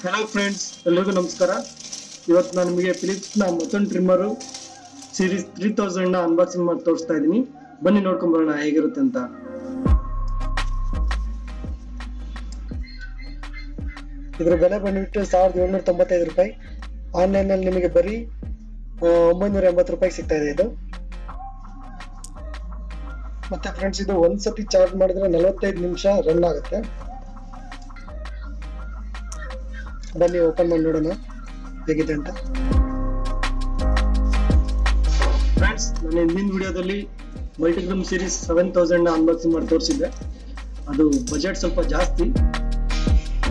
Hello friends, ಎಲ್ಲರಿಗೂ ನಮಸ್ಕಾರ. ಇವತ್ತು ನಾನು ನಿಮಗೆ ಫಿಲಿಪ್ಸ್ನ ಮತ್ತೊಂದು ಟ್ರಿಮ್ಮರು ಸೀರೀಸ್ 3000 ನ ಅನ್ಬಾಕ್ಸಿಂಗ್ ಮಾಡಿ ತೋರಿಸ್ತಾ ಇದ್ದೀನಿ. ಬನ್ನಿ ನೋಡ್ಕೊಂಡ್ ಬರೋಣ ಹೇಗಿರುತ್ತೆ ಅಂತ. ಇದರ ಬೆಲೆ ಬಂದ್ಬಿಟ್ಟು 1795 ರೂಪಾಯಿ. ಆನ್ಲೈನ್ ಅಲ್ಲಿ ನಿಮಗೆ ಬರೀ 980 ರೂಪಾಯಿ ಸಿಗ್ತಾ ಇದೆ ಇದು. ಮತ್ತೆ ಫ್ರೆಂಡ್ಸ್, ಇದು ಒಂದ್ಸತಿ ಚಾರ್ಜ್ ಮಾಡಿದ್ರೆ 45 ನಿಮಿಷ ರನ್ ಆಗುತ್ತೆ. ಬನ್ನಿ ಓಪನ್ ಮಾಡಿ ನೋಡೋಣ ಹೇಗಿದೆ ಅಂತ. ಫ್ರೆಂಡ್ಸ್, ನಾನು ಹಿಂದಿನ ವಿಡಿಯೋದಲ್ಲಿ ಮಲ್ಟಿಗ್ರಾಮ್ ಸೀರೀಸ್ 7000 ನ ಅನ್ಬಾಕ್ಸಿಂಗ್ ಮಾಡಿ ತೋರಿಸಿದ್ದೆ. ಅದು ಬಜೆಟ್ ಸ್ವಲ್ಪ ಜಾಸ್ತಿ,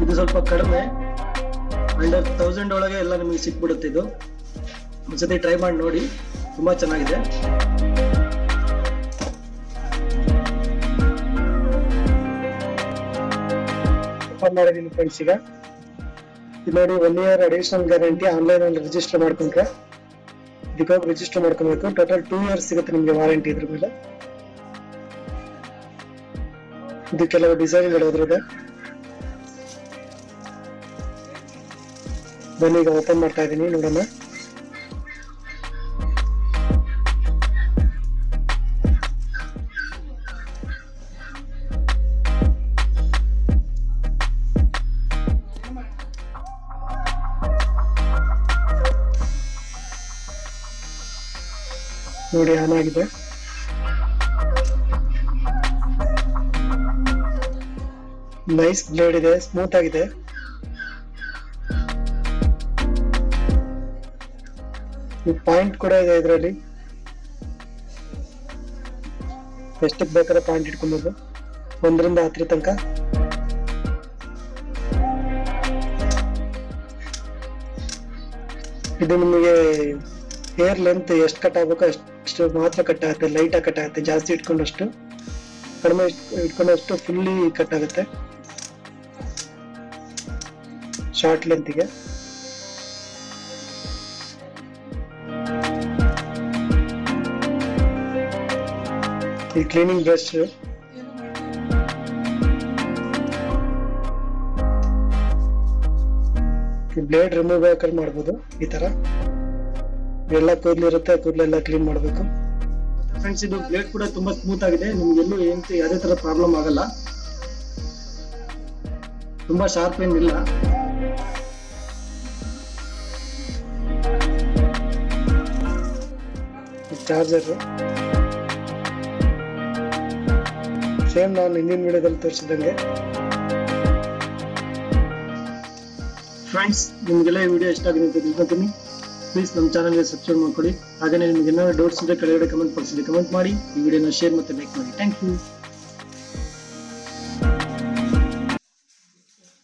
ಇದು ಸ್ವಲ್ಪ ಕಡಿಮೆ. ಅಂಡರ್ 1000 ಒಳಗೆ ಎಲ್ಲ ನಿಮಗೆ ಸಿಕ್ಬಿಡುತ್ತೆ. ಇದು ಒಂದ್ಸತಿ ಟ್ರೈ ಮಾಡಿ ನೋಡಿ, ತುಂಬಾ ಚೆನ್ನಾಗಿದೆ. ಓಪನ್ ಮಾಡಿದ್ದೀನಿ ಫ್ರೆಂಡ್ಸ್. ಈಗ ನೋಡಿ, 1 year ಅಡಿಷನಲ್ ಗ್ಯಾರಂಟಿ. ಆನ್ಲೈನ್ ಅಲ್ಲಿ ರಿಜಿಸ್ಟರ್ ಮಾಡ್ಕೊಂಡ್ರೆ ಇದಕ್ಕಾಗಿ ರಿಜಿಸ್ಟರ್ ಮಾಡ್ಕೊಬೇಕು. ಟೋಟಲ್ 2 years ಸಿಗುತ್ತೆ ನಿಮಗೆ ವಾರಂಟಿ ಇದ್ರ ಮೇಲೆ. ಇದು ಕೆಲವು ಡಿಸೈನ್ಗಳು ಅದ್ರದ್ದು. ಬನ್ನಿ ಈಗ ಓಪನ್ ಮಾಡ್ತಾ ಇದ್ದೀನಿ, ನೋಡೋಣ. ನೋಡಿ, ಆನ್ ಆಗಿದೆ. ನೈಸ್ ಬ್ಲೇಡ್ ಇದೆ, ಸ್ಮೂತ್ ಆಗಿದೆ. ಪಾಯಿಂಟ್ ಕೂಡ ಇದೆ ಇದರಲ್ಲಿ. ಎಷ್ಟಕ್ಕೆ ಬೇಕಾದ್ರೆ ಪಾಯಿಂಟ್ ಇಟ್ಕೊಬಹುದು, 1 ರಿಂದ 10 ತನಕ. ಇದು ನಿಮಗೆ ಹೇರ್ ಲೆಂತ್ ಎಷ್ಟು ಕಟ್ ಆಗಬೇಕು ಅಷ್ಟು ಮಾತ್ರ ಕಟ್ ಆಗುತ್ತೆ. ಲೈಟ್ ಆಗಿ ಕಟ್ ಆಗುತ್ತೆ. ಜಾಸ್ತಿ ಇಟ್ಕೊಂಡಷ್ಟು, ಕಡಿಮೆ ಇಟ್ಕೊಂಡಷ್ಟು ಫುಲ್ಲಿ ಕಟ್ ಆಗುತ್ತೆ ಶಾರ್ಟ್ ಲೆಂತ್ಗೆ. ಈ ಕ್ಲೀನಿಂಗ್ ಬ್ರಷ್, ಬ್ಲೇಡ್ ರಿಮೂವ್ ಬೇಕಾದ್ರೆ ಮಾಡ್ಬೋದು ಈ ತರ. ಎಲ್ಲ ಕೂದಲಿರುತ್ತೆ, ಕೂದಲೆಲ್ಲ ಕ್ಲೀನ್ ಮಾಡಬೇಕು. ಫ್ರೆಂಡ್ಸ್, ಇದು ಬ್ಲೇಡ್ ಕೂಡ ತುಂಬಾ ಸ್ಮೂತ್ ಆಗಿದೆ. ನಿಮ್ಗೆ ಎಲ್ಲೂ ಯಾವುದೇ ತರ ಪ್ರಾಬ್ಲಮ್ ಆಗಲ್ಲ. ತುಂಬಾ ಶಾರ್ಪ್ ಏನಿಲ್ಲ. ಚಾರ್ಜರ್ ಸೇಮ್ ನಾನು ಹಿಂದಿನ ವಿಡಿಯೋದಲ್ಲಿ ತೋರಿಸಿದಂಗೆ. ಫ್ರೆಂಡ್ಸ್, ನಿಮ್ಗೆಲ್ಲ ಈ ವಿಡಿಯೋ ಇಷ್ಟ ಆಗಿದೆ ಅಂತ ತಿಳ್ಕೊತೀನಿ. ಪ್ಲೀಸ್ ನಮ್ಮ ಚಾನಲ್ಗೆ ಸಬ್ಸ್ಕ್ರೈಬ್ ಮಾಡ್ಕೊಳ್ಳಿ. ಹಾಗೆ ನಿಮ್ಗೆ ಏನಾದ್ರು ಡೌಟ್ಸ್ ಇದ್ರೆ ಕೆಳಗಡೆ ಕಮೆಂಟ್ ಮಾಡಿ. ಈ ವಿಡಿಯೋನ ಶೇರ್ ಮತ್ತೆ ಲೈಕ್ ಮಾಡಿ. Thank you.